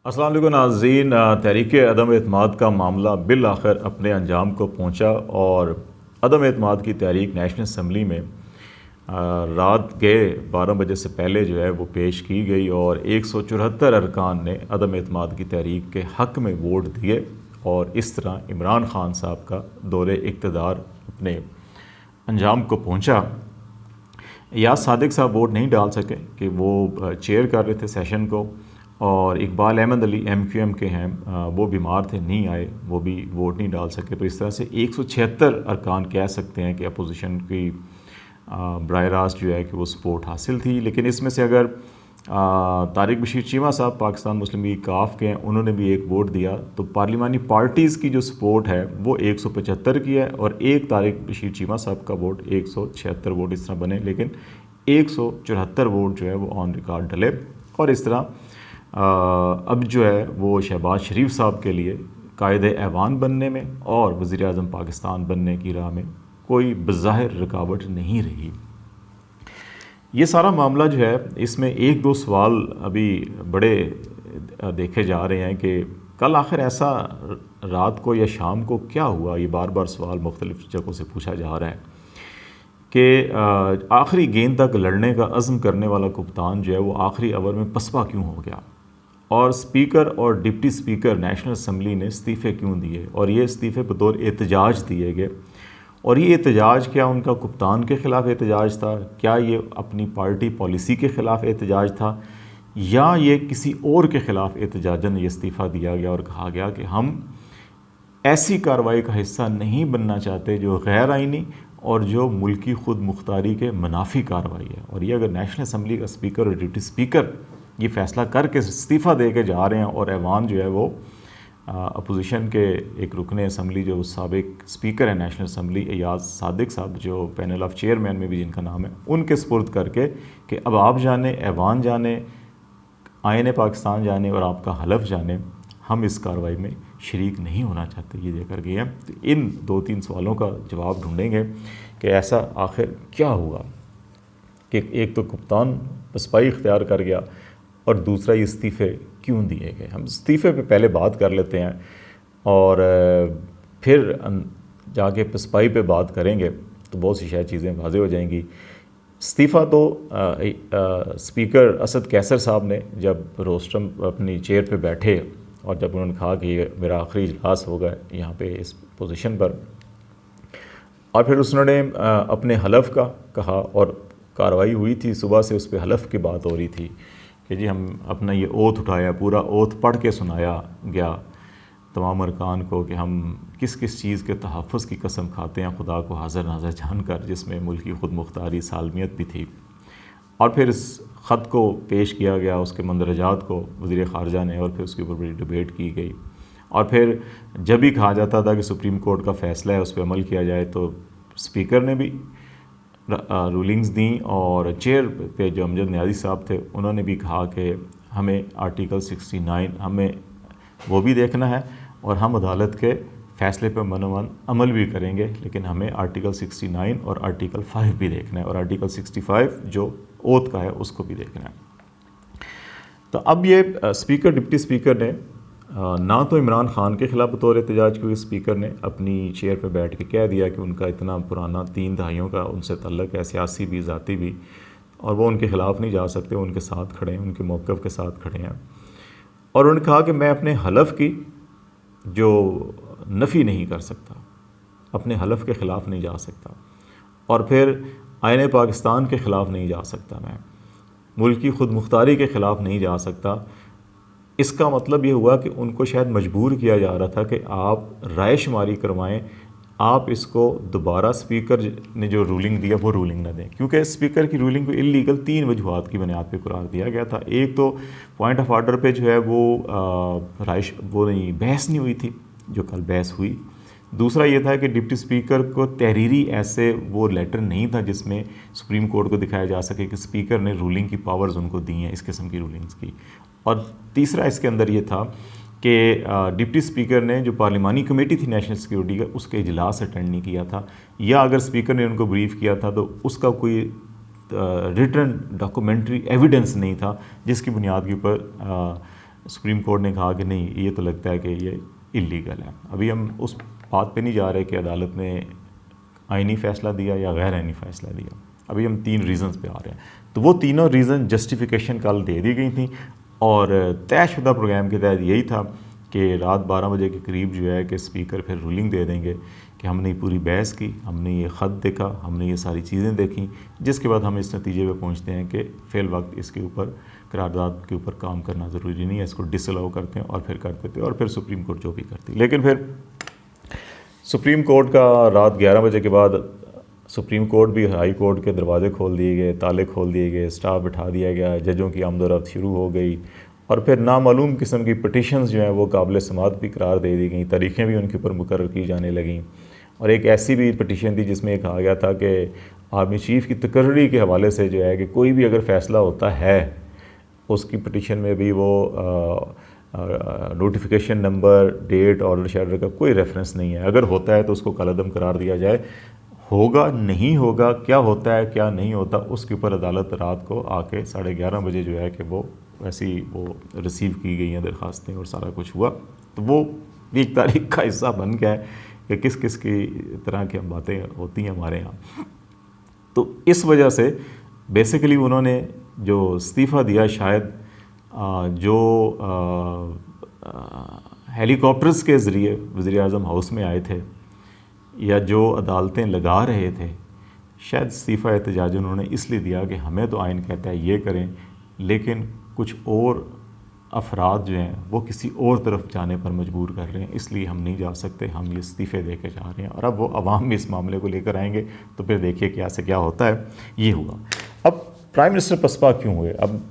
अस्सलाम वालेकुम नाज़रीन। तहरीक अदम एतमाद का मामला बिल आखिर अपने अंजाम को पहुंचा और अदम एतमाद की तहरीक नेशनल असम्बली में रात के 12 बजे से पहले जो है वो पेश की गई और 174 अरकान ने अदम एतमाद की तहरीक के हक़ में वोट दिए और इस तरह इमरान ख़ान साहब का दौरे इक़्तिदार अपने अंजाम को पहुंचा। याद सादिक साहब वोट नहीं डाल सके कि वो चेयर कर रहे थे सेशन को और इकबाल अहमद अली MQM के हैं, वो बीमार थे, नहीं आए, वो भी वोट नहीं डाल सके। तो इस तरह से 176 अरकान कह सकते हैं कि अपोजिशन की बराह रास्त जो है कि वो सपोर्ट हासिल थी। लेकिन इसमें से अगर तारिक बशीर चीमा साहब पाकिस्तान मुस्लिम लीग काफ के हैं, उन्होंने भी एक वोट दिया, तो पार्लिमानी पार्टीज़ की जो सपोर्ट है वो 175 की है और एक तारिक बशीर चीमा साहब का वोट 176 वोट इस तरह बने। लेकिन 174 वोट जो है वो ऑन रिकॉर्ड डले और इस तरह अब जो है वो शहबाज शरीफ साहब के लिए कायदे ऐवान बनने में और वज़ीर आज़म पाकिस्तान बनने की राह में कोई बज़ाहिर रुकावट नहीं रही। ये सारा मामला जो है इसमें एक दो सवाल अभी बड़े देखे जा रहे हैं कि कल आखिर ऐसा रात को या शाम को क्या हुआ। ये बार बार सवाल मुख्तलिफ़ जगहों से पूछा जा रहा है कि आखिरी गेंद तक लड़ने का अज़्म करने वाला कप्तान जो है वो आखिरी ओवर में पसपा क्यों हो गया और स्पीकर और डिप्टी स्पीकर नेशनल असम्बली ने इस्तीफ़े क्यों दिए और ये इस्तीफ़े बतौर एहतजाज दिए गए। और ये एहतजाज क्या उनका कप्तान के ख़िलाफ़ एहतजाज था, क्या ये अपनी पार्टी पॉलिसी के ख़िलाफ़ एहतजाज था, या ये किसी और के ख़िलाफ़ एहतजाजन ये इस्तीफ़ा दिया गया और कहा गया कि हम ऐसी कार्रवाई का हिस्सा नहीं बनना चाहते जो गैर आइनी और जो मुल्की खुद मुख्तारी के मुनाफी कार्रवाई है। और ये अगर नेशनल असम्बली का स्पीकर और डिप्टी स्पीकर ये फ़ैसला करके इस्तीफ़ा दे के जा रहे हैं और ऐवान जो है वो अपोजिशन के एक रुकन असम्बली जो साबिक स्पीकर है नेशनल असम्बली याद सादिक साहब जो पैनल ऑफ चेयरमैन में भी जिनका नाम है, उनके सुपुर्द करके कि अब आप जाने, ऐवान जाने, आईन पाकिस्तान जाने और आपका हलफ जाने, हम इस कार्रवाई में शरीक नहीं होना चाहते, ये देकर गए हैं। तो इन दो तीन सवालों का जवाब ढूंढेंगे कि ऐसा आखिर क्या हुआ कि एक तो कप्तान पसपाई इख्तियार कर गया और दूसरा ये इस्तीफ़े क्यों दिए गए। हम इस्तीफ़े पे पहले बात कर लेते हैं और फिर जाके पसपाई पे बात करेंगे तो बहुत सी शायद चीज़ें वाज़ेह हो जाएंगी। इस्तीफ़ा तो स्पीकर असद कैसर साहब ने जब रोस्टरम अपनी चेयर पे बैठे और जब उन्होंने कहा कि ये मेरा आखिरी इजलास होगा यहाँ पे इस पोजीशन पर, और फिर उसने अपने हलफ का कहा और कार्रवाई हुई थी, सुबह से उस पर हलफ की बात हो रही थी कि जी हम अपना ये ओथ उठाया, पूरा ओथ पढ़ के सुनाया गया तमाम अरकान को कि हम किस किस चीज़ के तहफ़्फ़ुज़ की कसम खाते हैं खुदा को हाज़िर नाज़िर जानकर, जिसमें मुल्की खुद मुख्तारी सालमियत भी थी। और फिर इस ख़त को पेश किया गया, उसके मंदरजात को वज़ीर ख़ारजा ने, और फिर उसके ऊपर बड़ी डिबेट की गई। और फिर जब भी कहा जाता था कि सुप्रीम कोर्ट का फ़ैसला है उस पर अमल किया जाए, तो स्पीकर ने भी रूलिंग्स दी और चेयर पे जो अमजद नियाज़ी साहब थे उन्होंने भी कहा कि हमें आर्टिकल 69 हमें वो भी देखना है और हम अदालत के फ़ैसले पर मनोवन अमल भी करेंगे, लेकिन हमें आर्टिकल 69 और आर्टिकल 5 भी देखना है और आर्टिकल 65 जो ओथ का है उसको भी देखना है। तो अब ये स्पीकर डिप्टी स्पीकर ने ना तो इमरान ख़ान के ख़िलाफ़ बतौर एहतजाज क्योंकि स्पीकर ने अपनी चेयर पर बैठ के कह दिया कि उनका इतना पुराना 3 दहाइयों का उनसे तल्लुक़ है, सियासी भी ज़ाती भी, और वो उनके ख़िलाफ़ नहीं जा सकते, उनके साथ खड़े हैं, उनके मौक़िफ़ के साथ खड़े हैं। और उन्होंने कहा कि मैं अपने हलफ की जो नफ़ी नहीं कर सकता, अपने हलफ के ख़िलाफ़ नहीं जा सकता, और फिर आईन पाकिस्तान के ख़िलाफ़ नहीं जा सकता, मैं मुल्क की खुद मुख्तारी के ख़िलाफ़ नहीं जा सकता। इसका मतलब ये हुआ कि उनको शायद मजबूर किया जा रहा था कि आप राय शुमारी करवाएं, आप इसको दोबारा स्पीकर ने जो रूलिंग दिया वो रूलिंग ना दें, क्योंकि स्पीकर की रूलिंग को इल्लीगल 3 वजूहात की बुनियाद पे करार दिया गया था। एक तो पॉइंट ऑफ आर्डर पे जो है वो बहस नहीं हुई थी जो कल बहस हुई। दूसरा ये था कि डिप्टी स्पीकर को तहरीरी ऐसे वो लेटर नहीं था जिसमें सुप्रीम कोर्ट को दिखाया जा सके कि स्पीकर ने रूलिंग की पावर्स उनको दी हैं, इस किस्म की रूलिंग्स की। और तीसरा इसके अंदर ये था कि डिप्टी स्पीकर ने जो पार्लिमानी कमेटी थी नेशनल सिक्योरिटी का उसके इजलास अटेंड नहीं किया था, या अगर स्पीकर ने उनको ब्रीफ किया था तो उसका कोई रिटर्न डॉक्यूमेंट्री एविडेंस नहीं था जिसकी बुनियाद के ऊपर सुप्रीम कोर्ट ने कहा कि नहीं, ये तो लगता है कि ये इलीगल है। अभी हम उस बात पे नहीं जा रहे कि अदालत ने आइनी फ़ैसला दिया या गैर आइनी फ़ैसला दिया, अभी हम 3 रीज़न्स पे आ रहे हैं। तो वो तीनों रीज़न जस्टिफिकेशन कल दे दी गई थी और तयशुदा प्रोग्राम के तहत यही था कि रात 12 बजे के करीब जो है कि स्पीकर फिर रूलिंग दे देंगे कि हमने ये पूरी बहस की, हमने ये ख़त देखा, हमने ये सारी चीज़ें देखी, जिसके बाद हम इस नतीजे पे पहुंचते हैं कि फ़िल वक्त इसके ऊपर करारदाद के ऊपर काम करना ज़रूरी नहीं है, इसको डिसअलाउ करते हैं और फिर कर देते हैं और फिर सुप्रीम कोर्ट जो भी करती। लेकिन फिर सुप्रीम कोर्ट का रात 11 बजे के बाद सुप्रीम कोर्ट भी हाई कोर्ट के दरवाजे खोल दिए गए, ताले खोल दिए गए, स्टाफ बिठा दिया गया, जजों की आमदोरफ्त शुरू हो गई और फिर नामालूम किस्म की पटिशन्स जो हैं वो काबिल समात भी करार दे दी गई, तारीखें भी उनके ऊपर मुकर्रर की जाने लगीं। और एक ऐसी भी पटिशन थी जिसमें कहा गया था कि आर्मी चीफ़ की तकर्री के हवाले से जो है कि कोई भी अगर फ़ैसला होता है उसकी पटिशन में भी वो नोटिफिकेशन नंबर, डेट, ऑर्डर शेडर का कोई रेफरेंस नहीं है। अगर होता है तो उसको कलअदम करार दिया जाए, होगा नहीं होगा, क्या होता है क्या नहीं होता, उसके ऊपर अदालत रात को आके 11:30 बजे जो है कि वो वैसी वो रिसीव की गई हैं दरख्वास्तें और सारा कुछ हुआ। तो वो एक तारीख का हिस्सा बन गया है कि किस किस की तरह की बातें होती हैं हमारे यहाँ। तो इस वजह से बेसिकली उन्होंने जो इस्तीफ़ा दिया, शायद जो हेलीकॉप्टर्स के ज़रिए वज़ीर-ए-आज़म हाउस में आए थे या जो अदालतें लगा रहे थे, शायद इस्तीफ़ा एहतजाज उन्होंने इसलिए दिया कि हमें तो आइन कहता है ये करें, लेकिन कुछ और अफराद जो हैं वो किसी और तरफ जाने पर मजबूर कर रहे हैं, इसलिए हम नहीं जा सकते, हम ये इस्तीफ़े दे के जा रहे हैं। और अब वो अवाम में इस मामले को लेकर आएंगे तो फिर देखिए क्या से क्या होता है। ये हुआ। अब प्राइम मिनिस्टर पसपा क्यों हुए? अब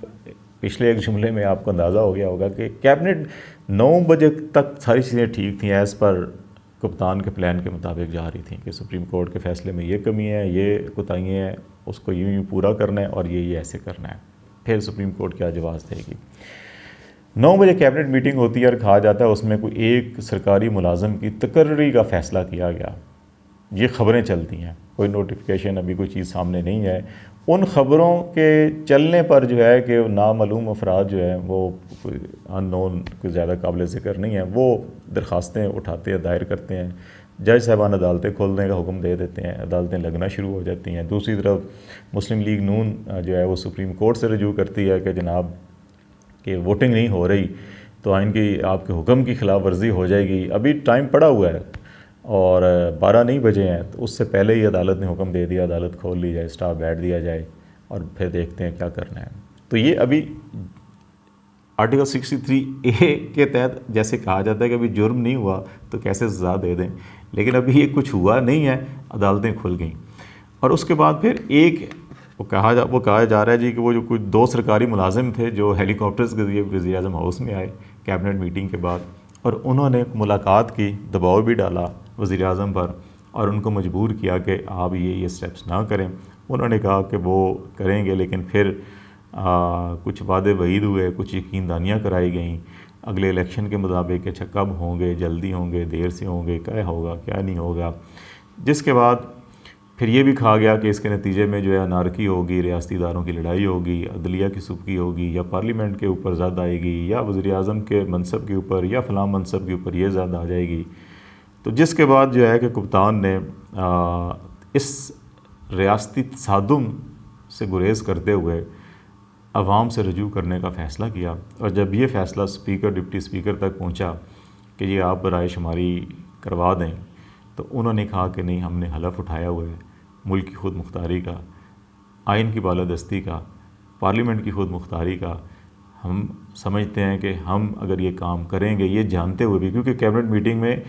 पिछले एक जुमले में आपको अंदाज़ा हो गया होगा कि कैबिनेट 9 बजे तक सारी चीज़ें ठीक थी, एज़ पर कप्तान के प्लान के मुताबिक जा रही थी कि सुप्रीम कोर्ट के फ़ैसले में ये कमी है, ये कोताहियाँ हैं, उसको यूँ पूरा करना है और ये ऐसे करना है। फिर सुप्रीम कोर्ट क्या जवाब देगी। 9 बजे कैबिनेट मीटिंग होती है और कहा जाता है उसमें कोई एक सरकारी मुलाजम की तकर्री का फ़ैसला किया गया। ये ख़बरें चलती हैं, कोई नोटिफिकेशन अभी कोई चीज़ सामने नहीं है। उन ख़बरों के चलने पर जो है कि नामालूम अफराद जो है वो कोई अननोन, कोई ज़्यादा काबिल ज़िक्र नहीं है, वो दरख्वास्तें उठाते हैं, दायर करते हैं। जज साहबान अदालतें खोलने का हुक्म दे देते हैं, अदालतें लगना शुरू हो जाती हैं। दूसरी तरफ मुस्लिम लीग नून जो है वो सुप्रीम कोर्ट से रजू करती है कि जनाब कि वोटिंग नहीं हो रही तो आइन की आपके हुक्म की खिलाफ वर्जी हो जाएगी। अभी टाइम पड़ा हुआ है और 12 नहीं बजे हैं, तो उससे पहले ही अदालत ने हुक्म दे दिया, अदालत खोल ली जाए, स्टाफ बैठ दिया जाए और फिर देखते हैं क्या करना है। तो ये अभी आर्टिकल 63A के तहत जैसे कहा जाता है कि अभी जुर्म नहीं हुआ तो कैसे सज़ा दे दें, लेकिन अभी ये कुछ हुआ नहीं है, अदालतें खुल गई। और उसके बाद फिर एक वो कहा जा रहा है जी कि वो जो कुछ 2 सरकारी मुलाजिम थे जो हेलीकॉप्टर्स के ज़रिए वज़ीर-ए-आज़म हाउस में आए कैबिनेट मीटिंग के बाद, और उन्होंने मुलाकात की, दबाव भी डाला वज़ीर-ए-आज़म पर और उनको मजबूर किया कि आप ये स्टेप्स ना करें। उन्होंने कहा कि वो करेंगे, लेकिन फिर कुछ वादे वईद हुए, कुछ यकीनदानियाँ कराई गईं अगले इलेक्शन के मुताबिक, अच्छा कब होंगे, जल्दी होंगे, देर से होंगे, क्या होगा क्या नहीं होगा। जिसके बाद फिर ये भी कहा गया कि इसके नतीजे में जो है अनारकी होगी, रियासती इदारों की लड़ाई होगी, अदलिया की सुबकी होगी, या पार्लियामेंट के ऊपर ज़द आएगी, या वज़ीर-ए-आज़म के मनसब के ऊपर या फ़लाँ मनसब के ऊपर ये ज़द आ जाएगी। तो जिसके बाद जो है कि कप्तान ने इस रियासती तसादुम से गुरेज़ करते हुए अवाम से रजू करने का फ़ैसला किया। और जब ये फ़ैसला स्पीकर, डिप्टी स्पीकर तक पहुँचा कि ये आप राय शुमारी करवा दें, तो उन्होंने कहा कि नहीं, हमने हलफ उठाया हुआ है मुल्क की खुद मुख्तारी का, आइन की बालादस्ती का, पार्लियामेंट की खुद मुख्तारी का। हम समझते हैं कि हम अगर ये काम करेंगे, ये जानते हुए भी, क्योंकि कैबिनेट मीटिंग में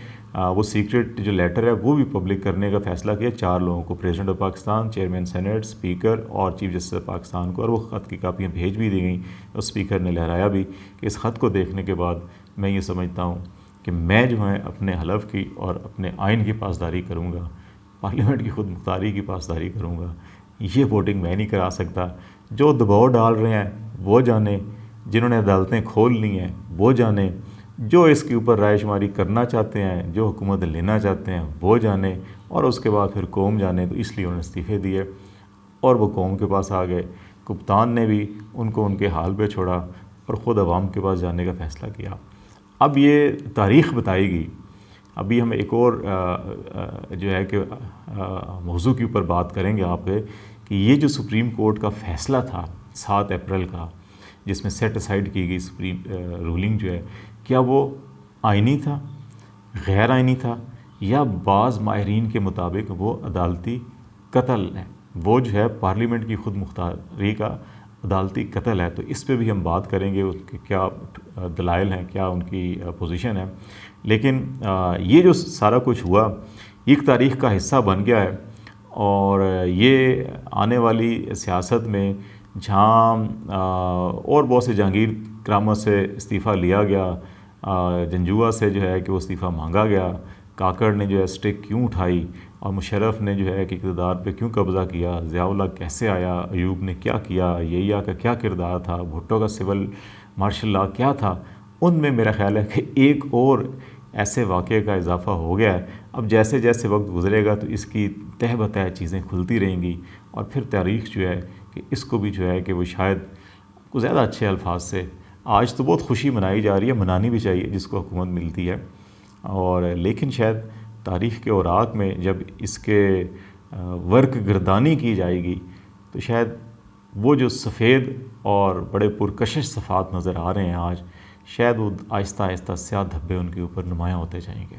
वो सीक्रेट जो लेटर है वो भी पब्लिक करने का फ़ैसला किया 4 लोगों को, president of Pakistan, chairman senate, speaker और चीफ जस्टिस ऑफ पाकिस्तान को, और वो ख़त की कापियाँ भेज भी दी गई। और स्पीकर ने लहराया भी कि इस ख़त को देखने के बाद मैं ये समझता हूँ कि मैं जो है अपने हलफ की और अपने आइन की पासदारी करूँगा, पार्लियामेंट की खुद मुख्तारी की पासदारी करूँगा। ये वोटिंग मैं नहीं करा सकता। जो दबाव डाल रहे हैं वो जाने, जिन्होंने अदालतें खोल ली हैं वो जाने, जो इसके ऊपर राय शुमारी करना चाहते हैं, जो हुकूमत लेना चाहते हैं वो जाने, और उसके बाद फिर कौम जाने। तो इसलिए उन्होंने इस्तीफ़े दिए। और वो कौम के पास आ गए। कप्तान ने भी उनको उनके हाल पे छोड़ा और ख़ुद अवाम के पास जाने का फ़ैसला किया। अब ये तारीख़ बताएगी। अभी हम एक और जो है कि मौजू के ऊपर बात करेंगे आपके कि ये जो सुप्रीम कोर्ट का फ़ैसला था 7 अप्रैल का, जिसमें सेट असाइड की गई सुप्रीम रूलिंग जो है, क्या वो आइनी था, गैर आइनी था, या बाज़ माहिरीन के मुताबिक वो अदालती कत्ल है, वो जो है पार्लियामेंट की खुद मुख्तारी का अदालती कत्ल है। तो इस पे भी हम बात करेंगे, उसके क्या दलाइल हैं, क्या उनकी पोजीशन है। लेकिन ये जो सारा कुछ हुआ एक तारीख़ का हिस्सा बन गया है, और ये आने वाली सियासत में जहाँ और बहुत से जहांगीर करामत से इस्तीफ़ा लिया गया, जंजुआ से जो है कि वो इस्तीफ़ा मांगा गया, काकड़ ने जो है स्टिक क्यों उठाई, और मुशर्रफ ने जो है कि इक़्तिदार पे क्यों कब्ज़ा किया, ज़ियाउल्लाह कैसे आया, अयूब ने क्या किया, यहिया का क्या किरदार था, भुट्टो का सिविल मार्शल लॉ क्या था, उनमें मेरा ख़्याल है कि एक और ऐसे वाक़े का इजाफ़ा हो गया है। अब जैसे जैसे वक्त गुज़रेगा तो इसकी तह बतह चीज़ें खुलती रहेंगी, और फिर तारीख़ जो है कि इसको भी जो है कि वो शायद कुछ ज़्यादा अच्छे अल्फाज से, आज तो बहुत खुशी मनाई जा रही है, मनानी भी चाहिए जिसको हुकूमत मिलती है, और लेकिन शायद तारीख़ के औराक में जब इसके वर्क गर्दानी की जाएगी तो शायद वो जो सफ़ेद और बड़े पुरकशिश सफ़ात नज़र आ रहे हैं आज, शायद वो आहिस्ता आहिस्ता स्याह धब्बे उनके ऊपर नुमायाँ होते जाएंगे।